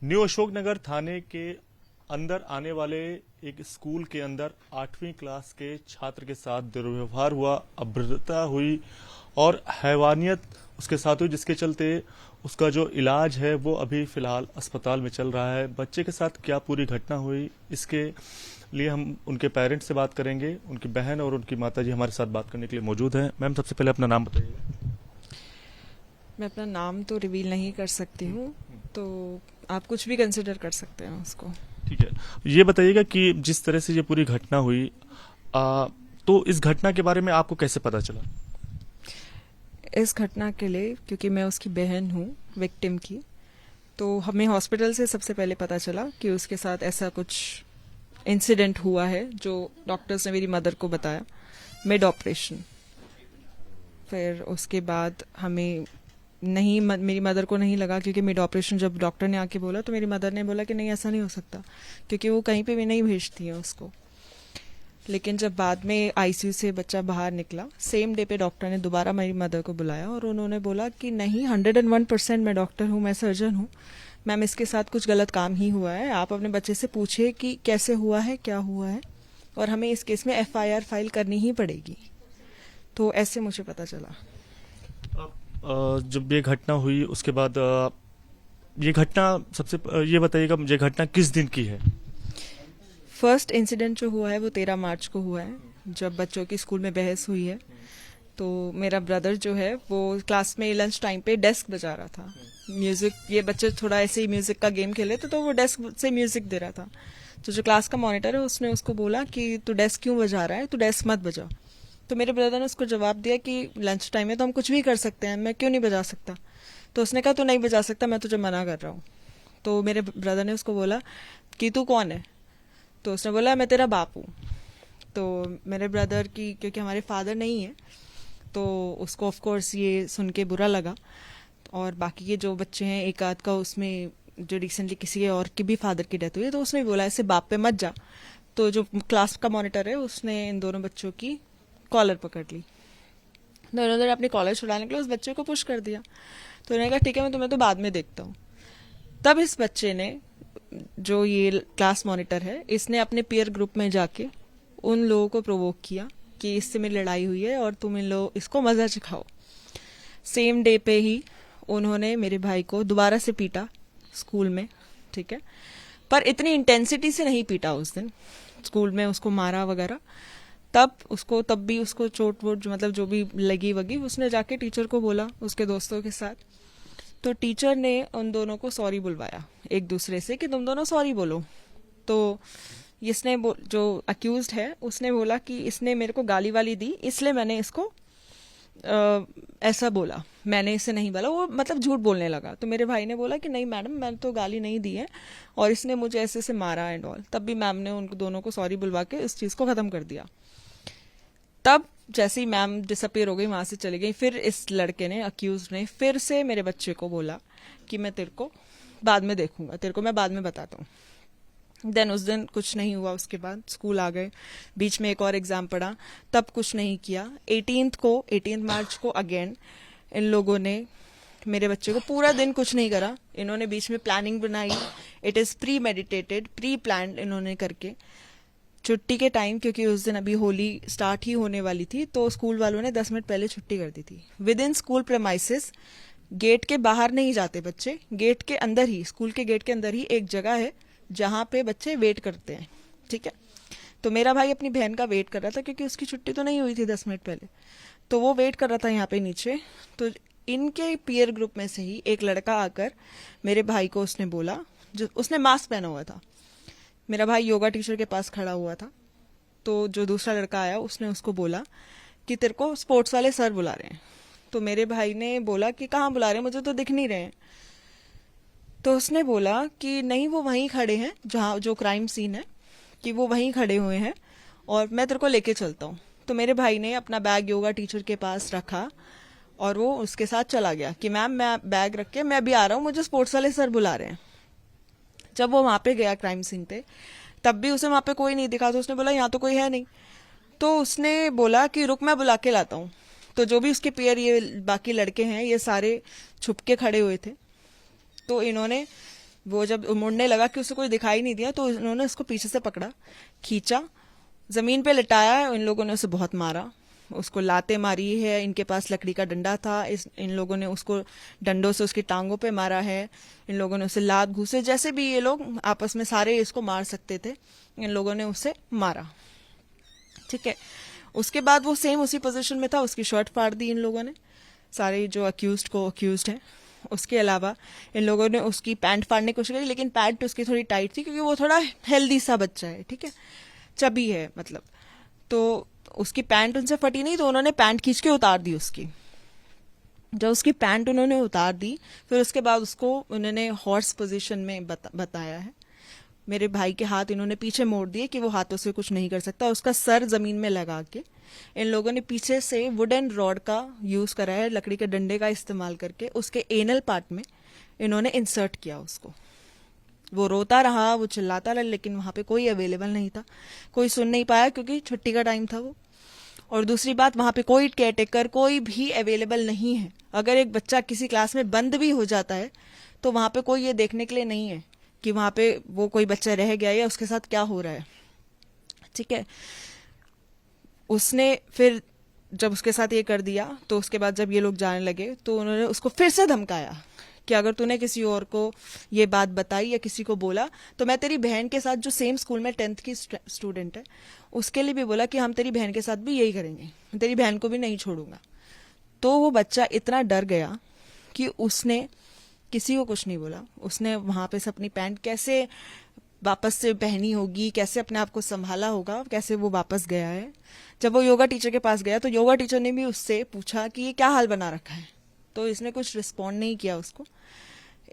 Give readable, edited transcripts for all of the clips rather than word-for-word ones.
New Ashoknagar थाने के अंदर आने वाले एक स्कूल के अंदर 8वीं क्लास के छात्र के साथ दुर्व्यवहार हुआ, अभद्रता हुई और हैवानियत उसके साथ हुई, जिसके चलते उसका जो इलाज है वो अभी फिलहाल अस्पताल में चल रहा है। बच्चे के साथ क्या पूरी घटना हुई, इसके लिए हम उनके पेरेंट्स से बात करेंगे। उनकी बहन और उनकी माताजी हमारे साथ बात करने के लिए मौजूद हैं। मैम, सबसे पहले अपना नाम बताइए। मैं अपना नाम तो रिवील नहीं कर सकती हूँ, तो आप कुछ भी कंसिडर कर सकते हैं उसको। ठीक है, ये बताइएगा कि जिस तरह से ये पूरी घटना हुई, तो इस घटना के बारे में आपको कैसे पता चला? इस घटना के लिए, क्योंकि मैं उसकी बहन हूँ विक्टिम की, तो हमें हॉस्पिटल से सबसे पहले पता चला कि उसके साथ ऐसा कुछ इंसिडेंट हुआ है, जो डॉक्टर्स ने मेरी मदर को बताया मिड ऑपरेशन। फिर उसके बाद हमें नहीं, मेरी मदर को नहीं लगा, क्योंकि मिड ऑपरेशन जब डॉक्टर ने आके बोला तो मेरी मदर ने बोला कि नहीं, ऐसा नहीं हो सकता, क्योंकि वो कहीं पे भी नहीं भेजती है उसको। लेकिन जब बाद में आईसीयू से बच्चा बाहर निकला, सेम डे पे डॉक्टर ने दोबारा मेरी मदर को बुलाया और उन्होंने बोला कि नहीं, 101% मैं डॉक्टर हूँ, मैं सर्जन हूँ मैम, इसके साथ कुछ गलत काम ही हुआ है, आप अपने बच्चे से पूछिए कि कैसे हुआ है, क्या हुआ है, और हमें इस केस में FIR फाइल करनी ही पड़ेगी। तो ऐसे मुझे पता चला। जब ये घटना हुई उसके बाद ये घटना ये बताइएगा, ये घटना किस दिन की है? फर्स्ट इंसिडेंट जो हुआ है वो 13 मार्च को हुआ है, जब बच्चों की स्कूल में बहस हुई है। तो मेरा ब्रदर जो है वो क्लास में लंच टाइम पे डेस्क बजा रहा था, म्यूजिक, ये बच्चे थोड़ा ऐसे ही म्यूजिक का गेम खेले तो वो डेस्क से म्यूजिक दे रहा था। तो जो क्लास का मॉनिटर है उसने उसको बोला कि तू डेस्क क्यों बजा रहा है, तू डेस्क मत बजा। तो मेरे ब्रदर ने उसको जवाब दिया कि लंच टाइम है तो हम कुछ भी कर सकते हैं, मैं क्यों नहीं बजा सकता। तो उसने कहा तू नहीं बजा सकता, मैं तुझे मना कर रहा हूँ। तो मेरे ब्रदर ने उसको बोला कि तू कौन है। तो उसने बोला मैं तेरा बाप हूँ। तो मेरे ब्रदर की, क्योंकि हमारे फादर नहीं है, तो उसको ऑफ कोर्स ये सुन के बुरा लगा। और बाकी के जो बच्चे हैं, एक आध का उसमें जो रिसेंटली किसी के और की भी फादर की डेथ हुई है, तो उसने भी बोला ऐसे बाप पे मत जा। तो जो क्लास का मॉनिटर है उसने इन दोनों बच्चों की कॉलर पकड़ ली। तो इन्होंने अपनी कॉलर छुड़ाने के लिए उस बच्चे को पुश कर दिया। तो उन्होंने कहा ठीक है, मैं तुम्हें तो बाद में देखता हूँ। तब इस बच्चे ने, जो ये क्लास मॉनिटर है, इसने अपने पीयर ग्रुप में जाके उन लोगों को प्रोवोक किया कि इससे मेरी लड़ाई हुई है और तुम इन लोग इसको मजा चखाओ। सेम डे पे ही उन्होंने मेरे भाई को दोबारा से पीटा स्कूल में, ठीक है, पर इतनी इंटेंसिटी से नहीं पीटा उस दिन, स्कूल में उसको मारा वगैरह। तब भी उसको चोट वोट, मतलब जो भी लगी वगी, उसने जाके टीचर को बोला उसके दोस्तों के साथ। तो टीचर ने उन दोनों को सॉरी बुलवाया एक दूसरे से कि तुम दोनों सॉरी बोलो। तो इसने जो अक्यूज्ड है उसने बोला कि इसने मेरे को गाली वाली दी, इसलिए मैंने इसको ऐसा बोला, मैंने इसे नहीं बोला, वो मतलब झूठ बोलने लगा। तो मेरे भाई ने बोला कि नहीं मैडम, मैंने तो गाली नहीं दी है और इसने मुझे ऐसे से मारा एंड ऑल। तब भी मैम ने उन दोनों को सॉरी बुलवा के इस चीज़ को ख़त्म कर दिया। तब जैसे ही मैम डिसअपियर हो गई, वहां से चली गई, फिर इस लड़के ने, अक्यूज ने, फिर से मेरे बच्चे को बोला कि मैं तेरे को बाद में देखूंगा, तेरे को मैं बाद में बताता हूँ। देन उस दिन कुछ नहीं हुआ। उसके बाद स्कूल आ गए, बीच में एक और एग्जाम पड़ा, तब कुछ नहीं किया। 18 मार्च को अगेन इन लोगों ने मेरे बच्चे को, पूरा दिन कुछ नहीं करा, इन्होंने बीच में प्लानिंग बनाई, it is pre meditated, pre planned इन्होंने करके। छुट्टी के टाइम, क्योंकि उस दिन अभी होली स्टार्ट ही होने वाली थी, तो स्कूल वालों ने 10 मिनट पहले छुट्टी कर दी थी। Within school premises, gate के बाहर नहीं जाते बच्चे, गेट के अंदर ही, स्कूल के गेट के अंदर ही एक जगह है जहाँ पे बच्चे वेट करते हैं, ठीक है। तो मेरा भाई अपनी बहन का वेट कर रहा था, क्योंकि उसकी छुट्टी तो नहीं हुई थी 10 मिनट पहले, तो वो वेट कर रहा था यहाँ पे नीचे। तो इनके पीयर ग्रुप में से ही एक लड़का आकर मेरे भाई को उसने बोला, जो उसने मास्क पहना हुआ था, मेरा भाई योगा टीचर के पास खड़ा हुआ था, तो जो दूसरा लड़का आया उसने उसको बोला कि तेरे को स्पोर्ट्स वाले सर बुला रहे हैं। तो मेरे भाई ने बोला कि कहाँ बुला रहे हैं, मुझे तो दिख नहीं रहे हैं। तो उसने बोला कि नहीं, वो वहीं खड़े हैं जहाँ जो क्राइम सीन है, कि वो वहीं खड़े हुए हैं और मैं तेरे को लेके चलता हूँ। तो मेरे भाई ने अपना बैग योगा टीचर के पास रखा और वो उसके साथ चला गया कि मैम मैं बैग रख के मैं अभी आ रहा हूँ, मुझे स्पोर्ट्स वाले सर बुला रहे हैं। जब वो वहां पे गया क्राइम सीन पे, तब भी उसे वहां पे कोई नहीं दिखा। तो उसने बोला यहाँ तो कोई है नहीं। तो उसने बोला कि रुक, मैं बुला के लाता हूँ। तो जो भी उसके पेयर, ये बाकी लड़के हैं, ये सारे छुप के खड़े हुए थे। तो इन्होंने वो जब मुड़ने लगा कि उसे कोई दिखाई नहीं दिया, तो उन्होंने उसको पीछे से पकड़ा, खींचा, जमीन पे लिटाया। इन लोगों ने उसे बहुत मारा, उसको लाते मारी है। इनके पास लकड़ी का डंडा था, इन लोगों ने उसको डंडों से उसकी टांगों पे मारा है। इन लोगों ने उसे लात घूसे, जैसे भी ये लोग आपस में सारे इसको मार सकते थे, इन लोगों ने उसे मारा। ठीक है, उसके बाद वो सेम उसी पोजीशन में था, उसकी शर्ट फाड़ दी इन लोगों ने, सारे जो अक्यूज्ड है। उसके अलावा इन लोगों ने उसकी पैंट फाड़ने की कोशिश करी, लेकिन पैंट उसकी थोड़ी टाइट थी, क्योंकि वो थोड़ा हेल्दी सा बच्चा है, ठीक है, चबी है मतलब। तो उसकी पैंट उनसे फटी नहीं, तो उन्होंने पैंट खींच के उतार दी उसकी। जब उसकी पैंट उन्होंने उतार दी, फिर उसके बाद उसको उन्होंने हॉर्स पोजीशन में बताया है। मेरे भाई के हाथ इन्होंने पीछे मोड़ दिए कि वो हाथों से कुछ नहीं कर सकता। उसका सर जमीन में लगा के इन लोगों ने पीछे से वुडन रॉड का यूज करा है, लकड़ी के डंडे का इस्तेमाल करके उसके एनल पार्ट में इन्होंने इंसर्ट किया उसको। वो रोता रहा, वो चिल्लाता रहा, लेकिन वहां पे कोई अवेलेबल नहीं था, कोई सुन नहीं पाया, क्योंकि छुट्टी का टाइम था वो। और दूसरी बात, वहां पे कोई केयरटेकर कोई भी अवेलेबल नहीं है। अगर एक बच्चा किसी क्लास में बंद भी हो जाता है, तो वहां पे कोई ये देखने के लिए नहीं है कि वहां पे वो कोई बच्चा रह गया या उसके साथ क्या हो रहा है। ठीक है, उसने फिर जब उसके साथ ये कर दिया, तो उसके बाद जब ये लोग जाने लगे, तो उन्होंने उसको फिर से धमकाया कि अगर तूने किसी और को ये बात बताई या किसी को बोला, तो मैं तेरी बहन के साथ, जो सेम स्कूल में 10th की स्टूडेंट है, उसके लिए भी बोला कि हम तेरी बहन के साथ भी यही करेंगे, तेरी बहन को भी नहीं छोड़ूंगा। तो वो बच्चा इतना डर गया कि उसने किसी को कुछ नहीं बोला। उसने वहां पे से अपनी पैंट कैसे वापस से पहनी होगी, कैसे अपने आप को संभाला होगा, कैसे वो वापस गया है। जब वो योगा टीचर के पास गया, तो योगा टीचर ने भी उससे पूछा कि ये क्या हाल बना रखा है, तो इसने कुछ रिस्पॉन्ड नहीं किया उसको।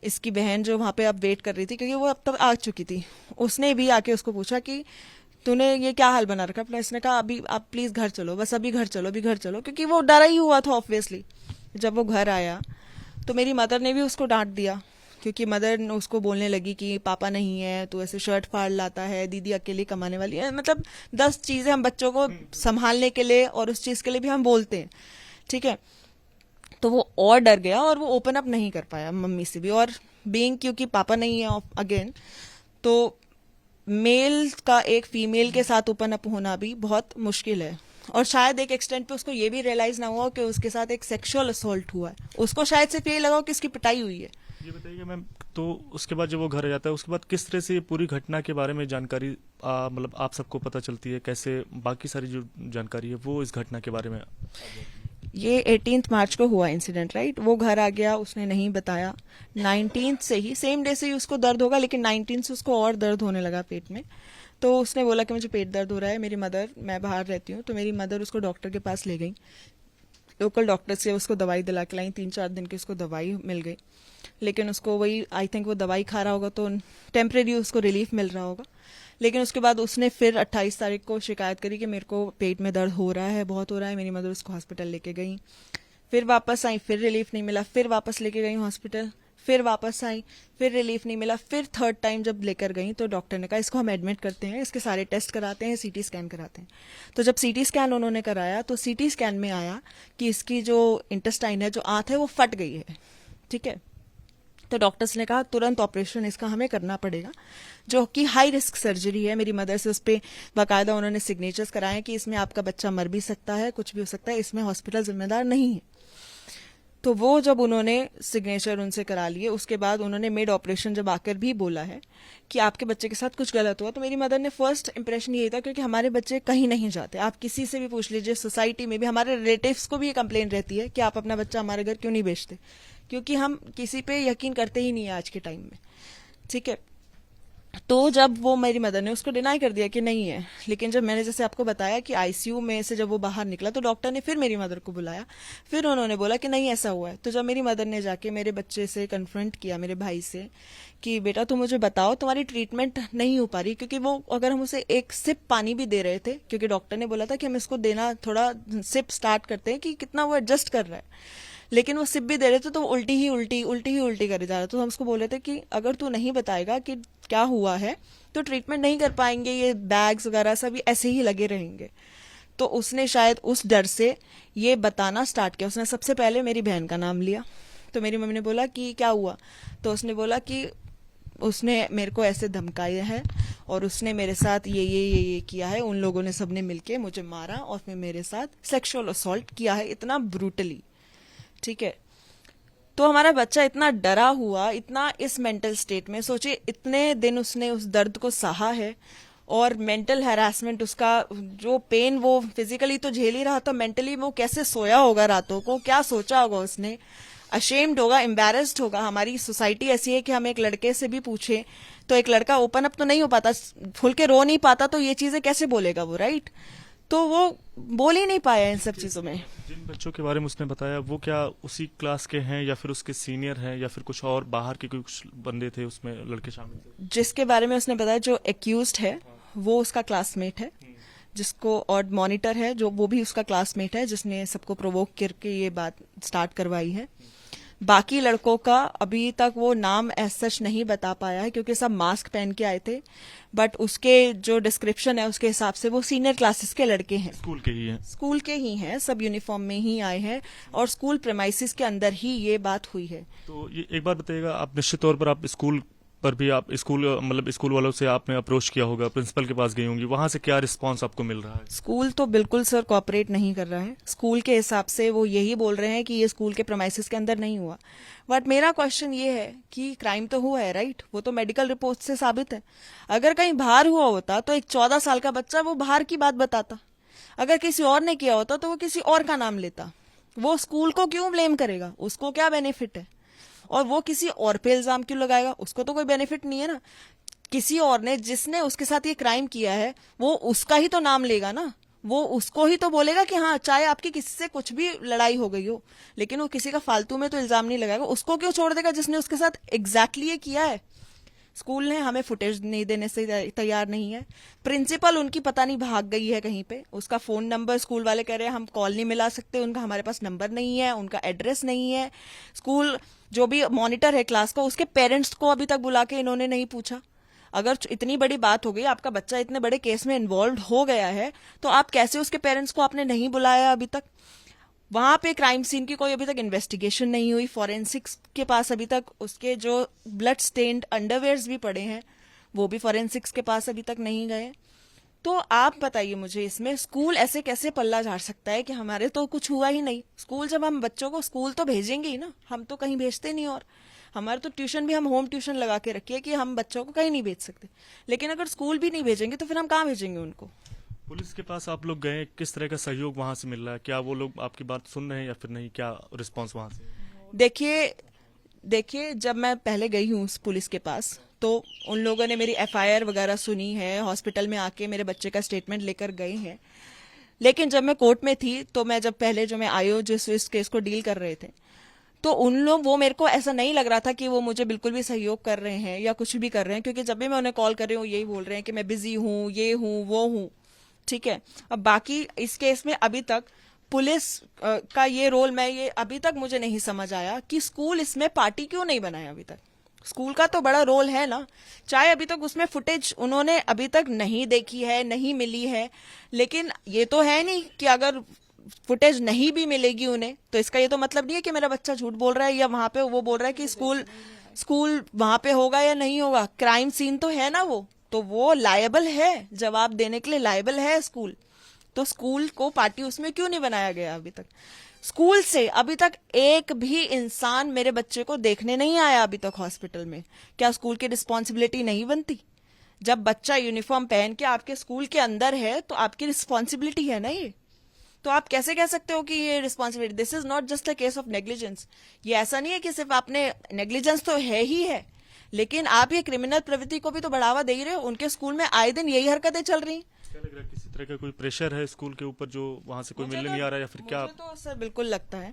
इसकी बहन जो वहां पे अब वेट कर रही थी, क्योंकि वो अब तक आ चुकी थी, उसने भी आके उसको पूछा कि तूने ये क्या हाल बना रखा। इसने कहा अभी आप प्लीज घर चलो, बस अभी घर चलो, अभी घर चलो, क्योंकि वो डरा ही हुआ था ऑब्वियसली। जब वो घर आया, तो मेरी मदर ने भी उसको डांट दिया, क्योंकि मदर उसको बोलने लगी कि पापा नहीं है तो ऐसे शर्ट फाड़ लाता है, दीदी अकेली कमाने वाली है। मतलब 10 चीजें हम बच्चों को संभालने के लिए और उस चीज के लिए भी हम बोलते हैं। ठीक है, तो वो और डर गया और वो ओपन अप नहीं कर पाया मम्मी से भी। और बीइंग क्योंकि पापा नहीं है अगेन, तो मेल का एक फीमेल के साथ ओपन अप होना भी बहुत मुश्किल है। और शायद एक एक्सटेंट पे उसको ये भी रियलाइज ना हुआ कि उसके साथ एक सेक्सुअल असॉल्ट हुआ है। उसको शायद सिर्फ ये लगा कि इसकी पिटाई हुई है। ये बताइए मैम, तो उसके बाद जब वो घर आ जाता है, उसके बाद किस तरह से ये पूरी घटना के बारे में जानकारी मतलब आप सबको पता चलती है, कैसे बाकी सारी जो जानकारी है वो इस घटना के बारे में? ये 18 मार्च को हुआ इंसिडेंट, राइट। वो घर आ गया, उसने नहीं बताया। 19 से ही, सेम डे से ही उसको दर्द होगा, लेकिन 19 से उसको और दर्द होने लगा पेट में। तो उसने बोला कि मुझे पेट दर्द हो रहा है। मेरी मदर, मैं बाहर रहती हूँ, तो मेरी मदर उसको डॉक्टर के पास ले गई। लोकल डॉक्टर से उसको दवाई दिला के लाई, 3-4 दिन की उसको दवाई मिल गई। लेकिन उसको वही, आई थिंक वो दवाई खा रहा होगा तो टेम्परेरी उसको रिलीफ मिल रहा होगा। लेकिन उसके बाद उसने फिर 28 तारीख को शिकायत करी कि मेरे को पेट में दर्द हो रहा है, बहुत हो रहा है। मेरी मदर उसको हॉस्पिटल लेके गई, फिर वापस आई, फिर रिलीफ नहीं मिला, फिर वापस लेके गई हॉस्पिटल, फिर वापस आई, फिर रिलीफ नहीं मिला। फिर थर्ड टाइम जब लेकर गई, तो डॉक्टर ने कहा इसको हम एडमिट करते हैं, इसके सारे टेस्ट कराते हैं, सीटी स्कैन कराते हैं। तो जब सीटी स्कैन उन्होंने कराया, तो सीटी स्कैन में आया कि इसकी जो इंटेस्टाइन है, जो आंत है, वो फट गई है। ठीक है, तो डॉक्टर्स ने कहा तुरंत ऑपरेशन इसका हमें करना पड़ेगा, जो कि हाई रिस्क सर्जरी है। मेरी मदर से उस पर बाकायदा उन्होंने सिग्नेचर्स कराए कि इसमें आपका बच्चा मर भी सकता है, कुछ भी हो सकता है, इसमें हॉस्पिटल जिम्मेदार नहीं है। तो वो जब उन्होंने सिग्नेचर उनसे करा लिए, उसके बाद उन्होंने मिड ऑपरेशन जब आकर भी बोला है कि आपके बच्चे के साथ कुछ गलत हुआ, तो मेरी मदर ने फर्स्ट इंप्रेशन यही था, क्योंकि हमारे बच्चे कहीं नहीं जाते। आप किसी से भी पूछ लीजिए, सोसाइटी में भी हमारे रिलेटिव्स को भी ये कंप्लेन रहती है कि आप अपना बच्चा हमारे घर क्यों नहीं भेजते, क्योंकि हम किसी पे यकीन करते ही नहीं है आज के टाइम में। ठीक है, तो जब वो, मेरी मदर ने उसको डिनाई कर दिया कि नहीं है। लेकिन जब मैंने जैसे आपको बताया कि आईसीयू में से जब वो बाहर निकला, तो डॉक्टर ने फिर मेरी मदर को बुलाया, फिर उन्होंने बोला कि नहीं ऐसा हुआ है। तो जब मेरी मदर ने जाके मेरे बच्चे से कन्फ्रंट किया, मेरे भाई से, कि बेटा तुम मुझे बताओ तुम्हारी ट्रीटमेंट नहीं हो पा रही, क्योंकि वो अगर हम उसे एक सिप पानी भी दे रहे थे, क्योंकि डॉक्टर ने बोला था कि हम इसको देना थोड़ा सिप स्टार्ट करते हैं कि कितना वो एडजस्ट कर रहा है, लेकिन वो सिप भी दे रहे थे तो उल्टी ही उल्टी करे जा रहा था। तो हम उसको बोले थे कि अगर तू नहीं बताएगा कि क्या हुआ है, तो ट्रीटमेंट नहीं कर पाएंगे, ये बैग्स वगैरह सब ऐसे ही लगे रहेंगे। तो उसने शायद उस डर से ये बताना स्टार्ट किया। उसने सबसे पहले मेरी बहन का नाम लिया। तो मेरी मम्मी ने बोला कि क्या हुआ, तो उसने बोला कि उसने मेरे को ऐसे धमकाया है और उसने मेरे साथ ये किया है, उन लोगों ने सबने मिलके मुझे मारा और फिर मेरे साथ सेक्सुअल असॉल्ट किया है, इतना ब्रूटली। ठीक है, तो हमारा बच्चा इतना डरा हुआ, इतना इस मेंटल स्टेट में, सोचिए इतने दिन उसने उस दर्द को सहा है और मेंटल हैरासमेंट, उसका जो पेन वो फिजिकली तो झेल ही रहा था, मेंटली वो कैसे सोया होगा रातों को, क्या सोचा होगा उसने, अशेम्ड होगा, एम्बेरस्ड होगा। हमारी सोसाइटी ऐसी है कि हम एक लड़के से भी पूछे तो एक लड़का ओपन अप तो नहीं हो पाता, खुल के रो नहीं पाता, तो ये चीजें कैसे बोलेगा वो, राइट? तो वो बोल ही नहीं पाया इन सब चीजों में। जिन बच्चों के बारे में उसने बताया वो क्या उसी क्लास के हैं या फिर उसके सीनियर हैं या फिर कुछ और बाहर के कुछ बंदे थे, उसमें लड़के शामिल थे? जिसके बारे में उसने बताया, जो एक्यूज्ड है वो उसका क्लासमेट है, जिसको और मॉनिटर है जो वो भी उसका क्लासमेट है, जिसने सबको प्रोवोक करके ये बात स्टार्ट करवाई है। बाकी लड़कों का अभी तक वो नाम एज सच नहीं बता पाया है क्योंकि सब मास्क पहन के आए थे, बट उसके जो डिस्क्रिप्शन है उसके हिसाब से वो सीनियर क्लासेस के लड़के हैं, स्कूल के ही हैं। स्कूल के ही हैं, सब यूनिफॉर्म में ही आए हैं और स्कूल प्रेमाइसिस के अंदर ही ये बात हुई है। तो ये एक बात बताइएगा, आप निश्चित तौर पर आप स्कूल पर भी आप स्कूल मतलब स्कूल वालों से आपने अप्रोच किया होगा, प्रिंसिपल के पास गई होंगी, वहां से क्या रिस्पांस आपको मिल रहा है? स्कूल तो बिल्कुल सर कोऑपरेट नहीं कर रहा है। स्कूल के हिसाब से वो यही बोल रहे हैं कि ये स्कूल के प्रेमाइसिस के अंदर नहीं हुआ, बट मेरा क्वेश्चन ये है कि क्राइम तो हुआ है, राइट? वो तो मेडिकल रिपोर्ट से साबित है। अगर कहीं बाहर हुआ होता तो एक 14 साल का बच्चा वो बाहर की बात बताता, अगर किसी और ने किया होता तो वो किसी और का नाम लेता। वो स्कूल को क्यों ब्लेम करेगा? उसको क्या बेनिफिट है? और वो किसी और पे इल्जाम क्यों लगाएगा? उसको तो कोई बेनिफिट नहीं है ना। किसी और ने, जिसने उसके साथ ये क्राइम किया है, वो उसका ही तो नाम लेगा ना, वो उसको ही तो बोलेगा कि हाँ, चाहे आपकी किसी से कुछ भी लड़ाई हो गई हो, लेकिन वो किसी का फालतू में तो इल्जाम नहीं लगाएगा। उसको क्यों छोड़ देगा जिसने उसके साथ एग्जैक्टली ये किया है? स्कूल ने हमें फुटेज नहीं देने से तैयार नहीं है। प्रिंसिपल उनकी पता नहीं भाग गई है कहीं पे, उसका फोन नंबर स्कूल वाले कह रहे हैं हम कॉल नहीं मिला सकते, उनका हमारे पास नंबर नहीं है, उनका एड्रेस नहीं है। स्कूल जो भी मॉनिटर है क्लास का, उसके पेरेंट्स को अभी तक बुला के इन्होंने नहीं पूछा। अगर इतनी बड़ी बात हो गई, आपका बच्चा इतने बड़े केस में इन्वॉल्व हो गया है, तो आप कैसे उसके पेरेंट्स को आपने नहीं बुलाया अभी तक? वहां पे क्राइम सीन की कोई अभी तक इन्वेस्टिगेशन नहीं हुई। फॉरेंसिक्स के पास अभी तक उसके जो ब्लड स्टेन्ड अंडरवेयर्स भी पड़े हैं, वो भी फॉरेंसिक्स के पास अभी तक नहीं गए। तो आप बताइए मुझे, इसमें स्कूल ऐसे कैसे पल्ला झाड़ सकता है कि हमारे तो कुछ हुआ ही नहीं? स्कूल, जब हम बच्चों को स्कूल तो भेजेंगे ही ना, हम तो कहीं भेजते नहीं। और हमारे तो ट्यूशन भी हम होम ट्यूशन लगा के रखिए कि हम बच्चों को कहीं नहीं भेज सकते, लेकिन अगर स्कूल भी नहीं भेजेंगे तो फिर हम कहाँ भेजेंगे उनको? पुलिस के पास आप लोग गए, किस तरह का सहयोग वहां से मिल रहा है? क्या वो लोग आपकी बात सुन रहे हैं या फिर नहीं? क्या रिस्पांस वहां से? देखिए, जब मैं पहले गई हूँ उस पुलिस के पास, तो उन लोगों ने मेरी एफआईआर वगैरह सुनी है, हॉस्पिटल में आके मेरे बच्चे का स्टेटमेंट लेकर गए हैं। लेकिन जब मैं कोर्ट में थी, तो मैं जब पहले जो मैं आईओ जिस इस केस को डील कर रहे थे, तो उन लोग, वो मेरे को ऐसा नहीं लग रहा था कि वो मुझे बिल्कुल भी सहयोग कर रहे हैं या कुछ भी कर रहे हैं, क्योंकि जब भी मैं उन्हें कॉल कर रही हूँ यही बोल रहे हैं कि मैं बिजी हूँ, ये हूँ, वो हूँ। ठीक है, अब बाकी इस केस में अभी तक पुलिस का ये रोल, मैं ये अभी तक मुझे नहीं समझ आया कि स्कूल इसमें पार्टी क्यों नहीं बनाया अभी तक। स्कूल का तो बड़ा रोल है ना, चाहे अभी तक उसमें फुटेज उन्होंने अभी तक नहीं देखी है, नहीं मिली है, लेकिन ये तो है नहीं कि अगर फुटेज नहीं भी मिलेगी उन्हें तो इसका ये तो मतलब नहीं है कि मेरा बच्चा झूठ बोल रहा है या वहां पे वो बोल रहा है कि स्कूल वहां पे होगा या नहीं होगा। क्राइम सीन तो है ना, वो लायबल है, जवाब देने के लिए लायबल है स्कूल। तो स्कूल को पार्टी उसमें क्यों नहीं बनाया गया अभी तक? स्कूल से अभी तक एक भी इंसान मेरे बच्चे को देखने नहीं आया अभी तक हॉस्पिटल में। क्या स्कूल की रिस्पॉन्सिबिलिटी नहीं बनती? जब बच्चा यूनिफॉर्म पहन के आपके स्कूल के अंदर है तो आपकी रिस्पॉन्सिबिलिटी है ना ये। तो आप कैसे कह सकते हो कि ये responsibility? This is not just a case of negligence. ये ऐसा नहीं है कि सिर्फ आपने, नेग्लिजेंस तो है ही है, लेकिन आप ये क्रिमिनल प्रवृत्ति को भी तो बढ़ावा दे ही रहे हो। उनके स्कूल में आए दिन यही हरकतें चल रही। क्या लग रहा है, किसी तरह का कोई प्रेशर है स्कूल के ऊपर जो वहां से कोई मिलने नहीं आ रहा है या फिर क्या? मुझे तो सर बिल्कुल लगता है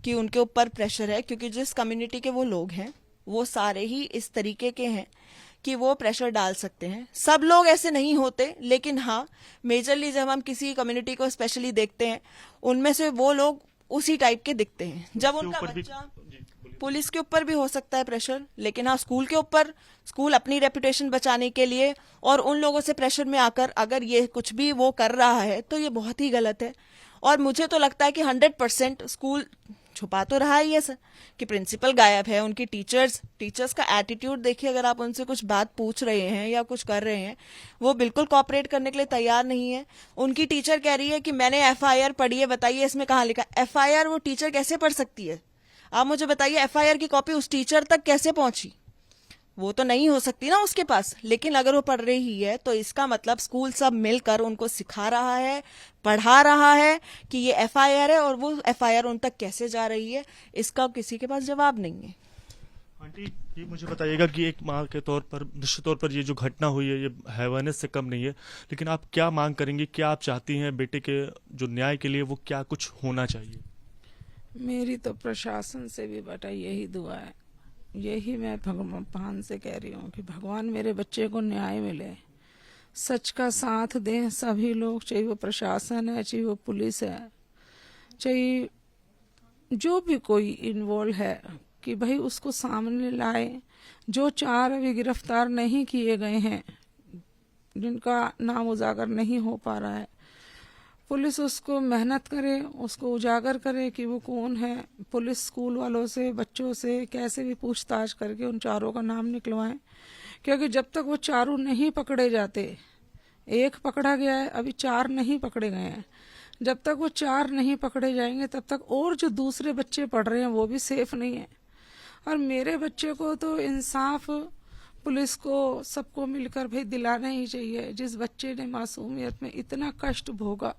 कि उनके ऊपर प्रेशर है, क्योंकि जिस कम्युनिटी के वो लोग हैं वो सारे ही इस तरीके के हैं कि वो प्रेशर डाल सकते हैं। सब लोग ऐसे नहीं होते, लेकिन हाँ, मेजरली जब हम किसी कम्युनिटी को स्पेशली देखते हैं, उनमें से वो लोग उसी टाइप के दिखते हैं। जब उनका बच्चा, पुलिस के ऊपर भी हो सकता है प्रेशर, लेकिन हाँ, स्कूल के ऊपर, स्कूल अपनी रेपुटेशन बचाने के लिए और उन लोगों से प्रेशर में आकर अगर ये कुछ भी वो कर रहा है तो ये बहुत ही गलत है। और मुझे तो लगता है कि 100% स्कूल छुपा तो रहा ही है सर कि प्रिंसिपल गायब है, उनकी टीचर्स का एटीट्यूड देखिए, अगर आप उनसे कुछ बात पूछ रहे हैं या कुछ कर रहे हैं, वो बिल्कुल कोऑपरेट करने के लिए तैयार नहीं है। उनकी टीचर कह रही है कि मैंने एफआईआर पढ़ी है, बताइए इसमें कहाँ लिखा। एफआईआर वो टीचर कैसे पढ़ सकती है? आप मुझे बताइए, एफआईआर की कॉपी उस टीचर तक कैसे पहुंची? वो तो नहीं हो सकती ना उसके पास। लेकिन अगर वो पढ़ रही है तो इसका मतलब स्कूल सब मिलकर उनको सिखा रहा है, पढ़ा रहा है कि ये एफआईआर है, और वो एफआईआर उन तक कैसे जा रही है, इसका किसी के पास जवाब नहीं है। आंटी, ये मुझे बताइएगा कि एक माँ के तौर पर निश्चित तौर पर ये जो घटना हुई है ये हैवानियत से कम नहीं है, लेकिन आप क्या मांग करेंगी, क्या आप चाहती हैं बेटे के जो न्याय के लिए वो क्या कुछ होना चाहिए? मेरी तो प्रशासन से भी बेटा यही दुआ है, यही मैं भगवान से कह रही हूँ कि भगवान मेरे बच्चे को न्याय मिले, सच का साथ दें सभी लोग, चाहे वो प्रशासन है, चाहे वो पुलिस है, चाहे जो भी कोई इन्वॉल्व है, कि भाई उसको सामने लाए। जो 4 अभी गिरफ्तार नहीं किए गए हैं, जिनका नाम उजागर नहीं हो पा रहा है, पुलिस उसको मेहनत करे, उसको उजागर करे कि वो कौन है। पुलिस स्कूल वालों से, बच्चों से कैसे भी पूछताछ करके उन 4 का नाम निकलवाएं, क्योंकि जब तक वो 4 नहीं पकड़े जाते, 1 पकड़ा गया है, अभी 4 नहीं पकड़े गए हैं, जब तक वो 4 नहीं पकड़े जाएंगे तब तक और जो दूसरे बच्चे पढ़ रहे हैं वो भी सेफ नहीं है। और मेरे बच्चे को तो इंसाफ पुलिस को सबको मिलकर भाई दिलाना ही चाहिए। जिस बच्चे ने मासूमियत में इतना कष्ट भोगा,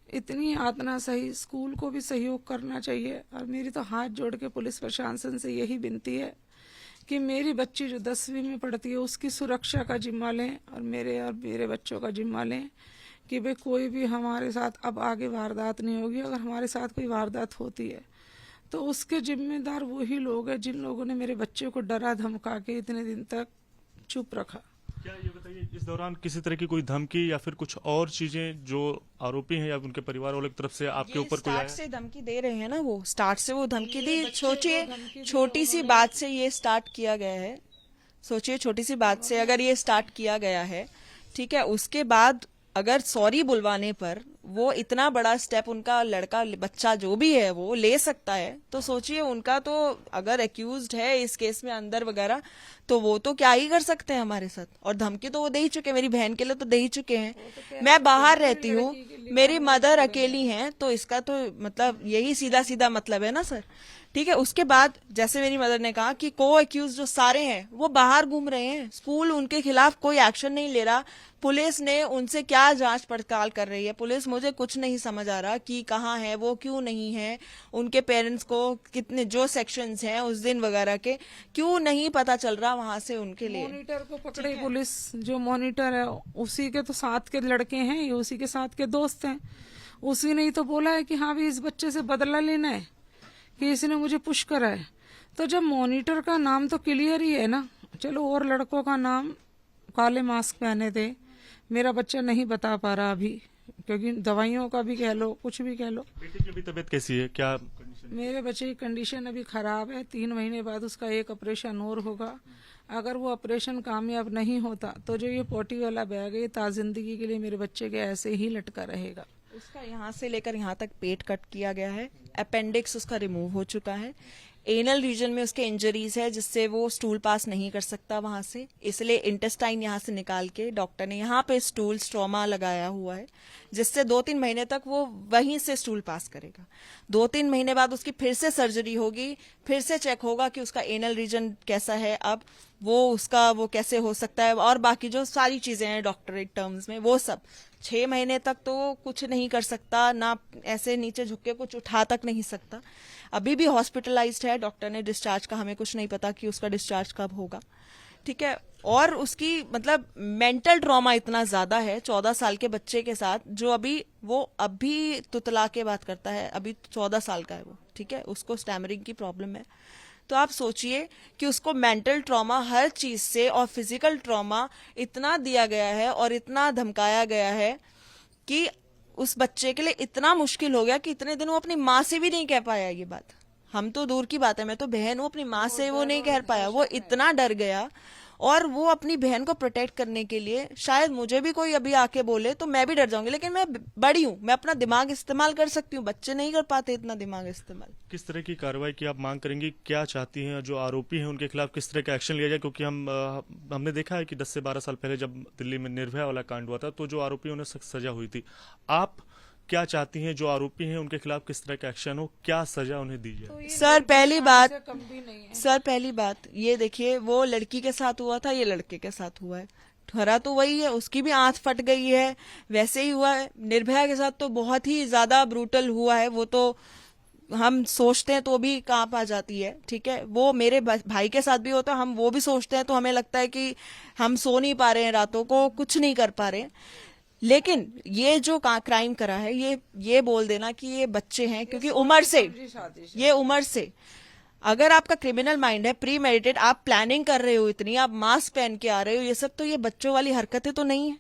इतनी यातना सही, स्कूल को भी सहयोग करना चाहिए। और मेरी तो हाथ जोड़ के पुलिस प्रशासन से यही विनती है कि मेरी बच्ची जो 10वीं में पढ़ती है उसकी सुरक्षा का जिम्मा लें, और मेरे बच्चों का जिम्मा लें कि भाई कोई भी हमारे साथ अब आगे वारदात नहीं होगी। अगर हमारे साथ कोई वारदात होती है तो उसके जिम्मेदार वही लोग हैं जिन लोगों ने मेरे बच्चे को डरा धमका के इतने दिन तक चुप रखा। क्या ये बताइए, इस दौरान किसी तरह की कोई धमकी या फिर कुछ और चीजें जो आरोपी हैं या उनके परिवार वालों की तरफ से आपके ऊपर कोई स्टार्ट से धमकी दे रहे हैं ना, वो स्टार्ट से वो धमकी दी। सोचिए छोटी सी बात से ये स्टार्ट किया गया है, सोचिए छोटी सी बात से अगर ये स्टार्ट किया गया है, ठीक है, उसके बाद अगर सॉरी बुलवाने पर वो इतना बड़ा स्टेप उनका लड़का बच्चा जो भी है वो ले सकता है, तो सोचिए उनका तो अगर एक्यूज्ड है इस केस में अंदर वगैरह, तो वो तो क्या ही कर सकते हैं हमारे साथ। और धमकी तो वो दे ही चुके, मेरी बहन के लिए तो दे ही चुके हैं। मैं बाहर रहती हूँ, मेरी मदर अकेली हैं, तो इसका तो मतलब यही सीधा सीधा मतलब है ना सर। ठीक है, उसके बाद जैसे मेरी मदर ने कहा कि को एक्यूज जो सारे हैं वो बाहर घूम रहे हैं, स्कूल उनके खिलाफ कोई एक्शन नहीं ले रहा, पुलिस ने उनसे क्या जांच पड़ताल कर रही है, पुलिस मुझे कुछ नहीं समझ आ रहा कि कहाँ है वो, क्यों नहीं है, उनके पेरेंट्स को कितने जो सेक्शंस हैं उस दिन वगैरह के क्यों नहीं पता चल रहा वहां से उनके लिए। मॉनिटर को पकड़े पुलिस, जो मॉनिटर है उसी के तो साथ के लड़के हैं, ये उसी के साथ के दोस्त हैं, उसी ने ही तो बोला है कि हाँ भी इस बच्चे से बदला लेना है कि इसने मुझे पुश करा है। तो जब मॉनिटर का नाम तो क्लियर ही है ना, चलो और लड़कों का नाम काले मास्क पहने थे, मेरा बच्चा नहीं बता पा रहा अभी, क्योंकि दवाइयों का भी कह लो, कुछ भी कह लो। बेटे की अभी तबीयत कैसी है, क्या कंडीशन? मेरे बच्चे की कंडीशन अभी खराब है, 3 महीने बाद उसका एक ऑपरेशन और होगा। अगर वो ऑपरेशन कामयाब नहीं होता तो जो ये पोटी वाला बैग है ताजिंदगी के लिए मेरे बच्चे के ऐसे ही लटका रहेगा। उसका यहाँ से लेकर यहाँ तक पेट कट किया गया है, अपेंडिक्स उसका रिमूव हो चुका है, एनल रीजन में उसके इंजरीज है जिससे वो स्टूल पास नहीं कर सकता वहां से, इसलिए इंटेस्टाइन यहाँ से निकाल के डॉक्टर ने यहाँ पे स्टूल स्ट्रोमा लगाया हुआ है, जिससे 2-3 महीने तक वो वहीं से स्टूल पास करेगा। 2-3 महीने बाद उसकी फिर से सर्जरी होगी, फिर से चेक होगा कि उसका एनल रीजन कैसा है, अब वो कैसे हो सकता है, और बाकी जो सारी चीजें हैं डॉक्टरेट टर्म्स में वो सब। 6 महीने तक तो कुछ नहीं कर सकता, ना ऐसे नीचे झुक के कुछ उठा तक नहीं सकता। अभी भी हॉस्पिटलाइज्ड है, डॉक्टर ने डिस्चार्ज का, हमें कुछ नहीं पता कि उसका डिस्चार्ज कब होगा। ठीक है, और उसकी मतलब मेंटल ट्रॉमा इतना ज्यादा है 14 साल के बच्चे के साथ, जो अभी तुतला के बात करता है, अभी 14 साल का है वो। ठीक है, उसको स्टैमरिंग की प्रॉब्लम है। तो आप सोचिए कि उसको मेंटल ट्रॉमा हर चीज से और फिजिकल ट्रॉमा इतना दिया गया है और इतना धमकाया गया है कि उस बच्चे के लिए इतना मुश्किल हो गया कि इतने दिन वो अपनी माँ से भी नहीं कह पाया ये बात। हम तो दूर की बात है, मैं तो बहन हूँ, अपनी माँ से वो नहीं कह पाया, वो इतना डर गया। और वो अपनी बहन को प्रोटेक्ट करने के लिए, शायद मुझे भी कोई अभी आके बोले तो मैं भी डर जाऊंगी, लेकिन मैं बड़ी हूँ, मैं अपना दिमाग इस्तेमाल कर सकती हूँ, बच्चे नहीं कर पाते इतना दिमाग इस्तेमाल। किस तरह की कार्रवाई की आप मांग करेंगी, क्या चाहती हैं, जो आरोपी हैं उनके खिलाफ किस तरह का एक्शन लिया जाए? क्योंकि हमने देखा है कि 10 से 12 साल पहले जब दिल्ली में निर्भया वाला कांड हुआ था तो जो आरोपी उन्हें सख्त सजा हुई थी। आप क्या चाहती हैं, जो आरोपी हैं उनके खिलाफ किस तरह का एक्शन हो, क्या सजा उन्हें दी जाए? सर पहली बात, कम भी नहीं है। सर पहली बात ये देखिए, वो लड़की के साथ हुआ था, ये लड़के के साथ हुआ है, खरा तो वही है, उसकी भी आंख फट गई है, वैसे ही हुआ है। निर्भया के साथ तो बहुत ही ज्यादा ब्रूटल हुआ है, वो तो हम सोचते हैं तो भी कांप आ जाती है, ठीक है। वो मेरे भाई के साथ भी होता है, हम वो भी सोचते हैं तो हमें लगता है कि हम सो नहीं पा रहे हैं, रातों को कुछ नहीं कर पा रहे हैं। लेकिन ये जो क्राइम करा है, ये बोल देना कि ये बच्चे हैं, क्योंकि उम्र से, ये उम्र से अगर आपका क्रिमिनल माइंड है, प्री मेडिटेड, आप प्लानिंग कर रहे हो इतनी, आप मास्क पहन के आ रहे हो, ये सब तो ये बच्चों वाली हरकतें तो नहीं है।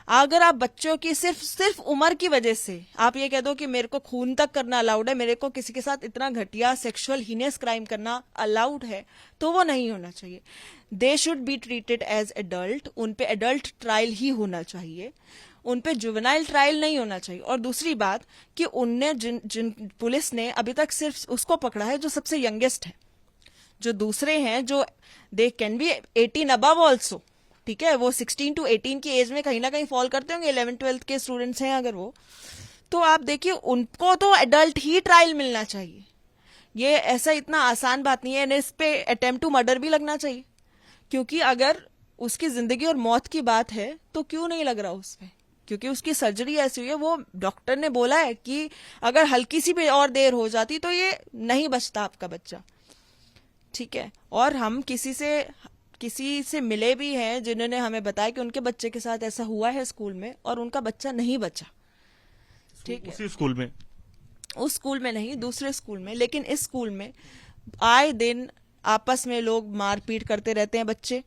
अगर आप बच्चों की सिर्फ उम्र की वजह से आप ये कह दो कि मेरे को खून तक करना अलाउड है, मेरे को किसी के साथ इतना घटिया सेक्सुअल हीनियस क्राइम करना अलाउड है, तो वो नहीं होना चाहिए। They should be treated as adult, उन पे एडल्ट ट्रायल ही होना चाहिए, उन पे जुवेनाइल ट्रायल नहीं होना चाहिए। और दूसरी बात कि उनने जिन पुलिस ने अभी तक सिर्फ उसको पकड़ा है जो सबसे यंगेस्ट है, जो दूसरे हैं जो they can be 18 above also, ठीक है, वो 16 to 18 की एज में कहीं ना कहीं फॉल करते होंगे, 11-12 के स्टूडेंट्स हैं अगर वो, तो आप देखिए उनको तो एडल्ट ही ट्रायल मिलना चाहिए। ये ऐसा इतना आसान बात नहीं है, इस पे अटेम्प्ट टू मर्डर भी लगना चाहिए, क्योंकि अगर उसकी जिंदगी और मौत की बात है तो क्यों नहीं लग रहा उस पे, क्योंकि उसकी सर्जरी ऐसी हुई है, वो डॉक्टर ने बोला है कि अगर हल्की सी भी और देर हो जाती तो ये नहीं बचता आपका बच्चा, ठीक है। और हम किसी से मिले भी हैं जिन्होंने हमें बताया कि उनके बच्चे के साथ ऐसा हुआ है स्कूल में और उनका बच्चा नहीं बचा, ठीक है। उसी स्कूल में? उस स्कूल में नहीं, दूसरे स्कूल में, लेकिन इस स्कूल में आए दिन आपस में लोग मारपीट करते रहते हैं बच्चे,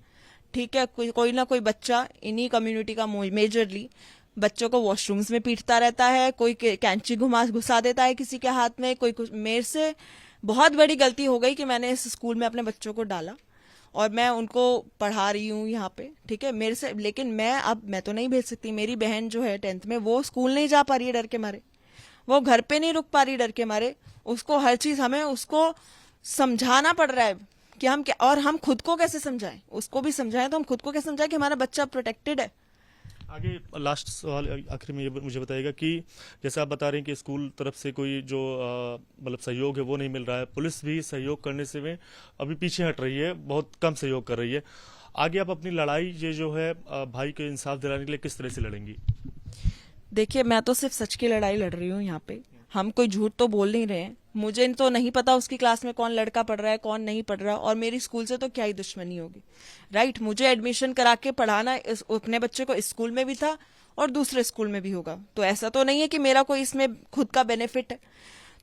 ठीक है। कोई ना कोई बच्चा इन्हीं कम्युनिटी का मेजरली बच्चों को वॉशरूम्स में पीटता रहता है, कोई कैंची घुसा देता है किसी के हाथ में, कोई कुछ। मेरे से बहुत बड़ी गलती हो गई कि मैंने इस स्कूल में अपने बच्चों को डाला और मैं उनको पढ़ा रही हूँ यहाँ पे, ठीक है, मेरे से। लेकिन मैं तो नहीं भेज सकती, मेरी बहन जो है 10th में, वो स्कूल नहीं जा पा रही है डर के मारे, वो घर पे नहीं रुक पा रही डर के मारे, उसको हर चीज हमें उसको समझाना पड़ रहा है कि हम क्या, और हम खुद को कैसे समझाएं, उसको भी समझाएं तो हम खुद को कैसे समझाएं कि हमारा बच्चा प्रोटेक्टेड है। आगे लास्ट सवाल आखिर में ये मुझे बताइएगा कि जैसे आप बता रहे हैं कि स्कूल तरफ से कोई जो मतलब सहयोग है वो नहीं मिल रहा है, पुलिस भी सहयोग करने से में अभी पीछे हट रही है, बहुत कम सहयोग कर रही है। आगे आप अपनी लड़ाई ये जो है भाई को इंसाफ दिलाने के लिए किस तरह से लड़ेंगी? देखिए, मैं तो सिर्फ सच की लड़ाई लड़ रही हूँ यहाँ पे, हम कोई झूठ तो बोल नहीं रहे हैं। मुझे तो नहीं पता उसकी क्लास में कौन लड़का पढ़ रहा है कौन नहीं पढ़ रहा, और मेरी स्कूल से तो क्या ही दुश्मनी होगी, राइट। मुझे एडमिशन करा के पढ़ाना अपने बच्चे को इस स्कूल में भी था और दूसरे स्कूल में भी होगा, तो ऐसा तो नहीं है कि मेरा कोई इसमें खुद का बेनिफिट है।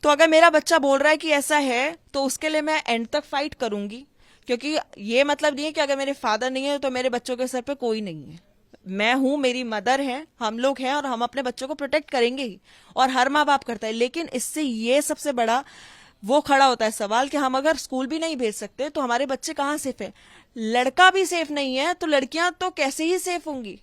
तो अगर मेरा बच्चा बोल रहा है कि ऐसा है तो उसके लिए मैं एंड तक फाइट करूंगी, क्योंकि ये मतलब नहीं है कि अगर मेरे फादर नहीं है तो मेरे बच्चों के सर पे कोई नहीं है। मैं हूं, मेरी मदर है, हम लोग हैं और हम अपने बच्चों को प्रोटेक्ट करेंगे ही, और हर माँ बाप करता है। लेकिन इससे ये सबसे बड़ा वो खड़ा होता है सवाल कि हम अगर स्कूल भी नहीं भेज सकते तो हमारे बच्चे कहाँ सेफ है। लड़का भी सेफ नहीं है तो लड़कियां तो कैसे ही सेफ होंगी।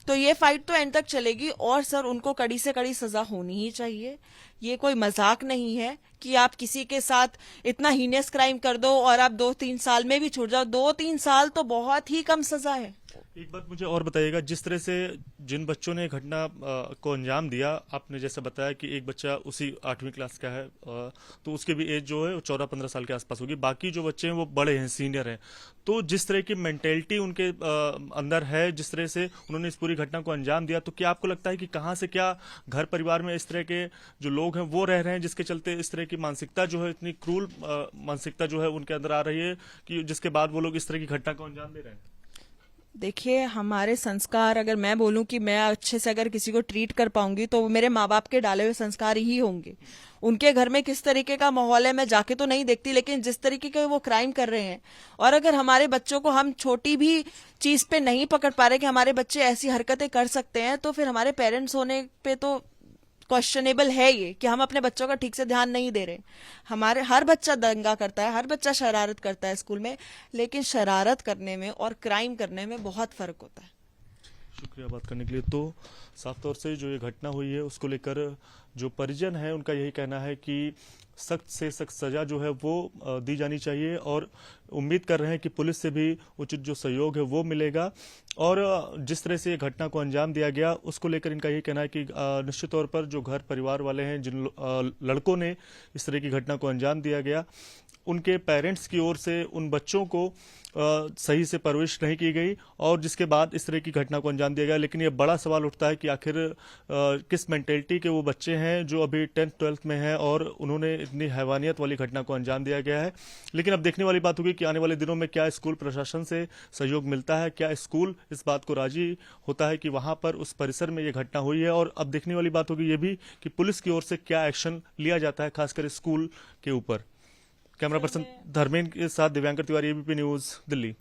तो ये फाइट तो एंड तक चलेगी, और सर उनको कड़ी से कड़ी सजा होनी ही चाहिए। ये कोई मजाक नहीं है कि आप किसी के साथ इतना हीनियस क्राइम कर दो और आप 2-3 साल में भी छूट जाओ। 2-3 साल तो बहुत ही कम सजा है। एक बात मुझे और बताइएगा, जिस तरह से जिन बच्चों ने घटना को अंजाम दिया, आपने जैसे बताया कि एक बच्चा उसी 8वीं क्लास का है, तो उसकी भी एज जो है 14-15 साल के आसपास होगी, बाकी जो बच्चे हैं वो बड़े हैं, सीनियर हैं। तो जिस तरह की मेंटेलिटी उनके अंदर है, जिस तरह से उन्होंने इस पूरी घटना को अंजाम दिया, तो क्या आपको लगता है कि कहाँ से क्या घर परिवार में इस तरह के जो लोग हैं वो रह रहे हैं जिसके चलते इस तरह की मानसिकता जो है, इतनी क्रूर मानसिकता जो है उनके अंदर आ रही है कि जिसके बाद वो लोग इस तरह की घटना को अंजाम दे रहे हैं? देखिए, हमारे संस्कार, अगर मैं बोलूं कि मैं अच्छे से अगर किसी को ट्रीट कर पाऊंगी तो मेरे माँ बाप के डाले हुए संस्कार ही होंगे। उनके घर में किस तरीके का माहौल है मैं जाके तो नहीं देखती, लेकिन जिस तरीके के वो क्राइम कर रहे हैं, और अगर हमारे बच्चों को हम छोटी भी चीज पे नहीं पकड़ पा रहे कि हमारे बच्चे ऐसी हरकतें कर सकते हैं, तो फिर हमारे पेरेंट्स होने पे तो क्वेश्चनेबल है ये कि हम अपने बच्चों का ठीक से ध्यान नहीं दे रहे। हमारे हर बच्चा दंगा करता है, हर बच्चा शरारत करता है स्कूल में, लेकिन शरारत करने में और क्राइम करने में बहुत फर्क होता है। शुक्रिया बात करने के लिए। तो साफ तौर से जो ये घटना हुई है उसको लेकर जो परिजन है उनका यही कहना है कि सख्त से सख्त सजा जो है वो दी जानी चाहिए, और उम्मीद कर रहे हैं कि पुलिस से भी उचित जो सहयोग है वो मिलेगा। और जिस तरह से ये घटना को अंजाम दिया गया उसको लेकर इनका यही कहना है कि निश्चित तौर पर जो घर परिवार वाले हैं, जिन लड़कों ने इस तरह की घटना को अंजाम दिया गया, उनके पेरेंट्स की ओर से उन बच्चों को सही से परवरिश नहीं की गई, और जिसके बाद इस तरह की घटना को अंजाम दिया गया। लेकिन ये बड़ा सवाल उठता है कि आखिर किस मेंटेलिटी के वो बच्चे हैं जो अभी 10th 12th में हैं और उन्होंने इतनी हैवानियत वाली घटना को अंजाम दिया गया है। लेकिन अब देखने वाली बात होगी कि आने वाले दिनों में क्या स्कूल प्रशासन से सहयोग मिलता है, क्या स्कूल इस बात को राजी होता है कि वहां पर उस परिसर में ये घटना हुई है। और अब देखने वाली बात होगी ये भी कि पुलिस की ओर से क्या एक्शन लिया जाता है, खासकर स्कूल के ऊपर। कैमरा पर्सन धर्मेंद्र के साथ दिव्यांकर तिवारी, एबीपी न्यूज, दिल्ली।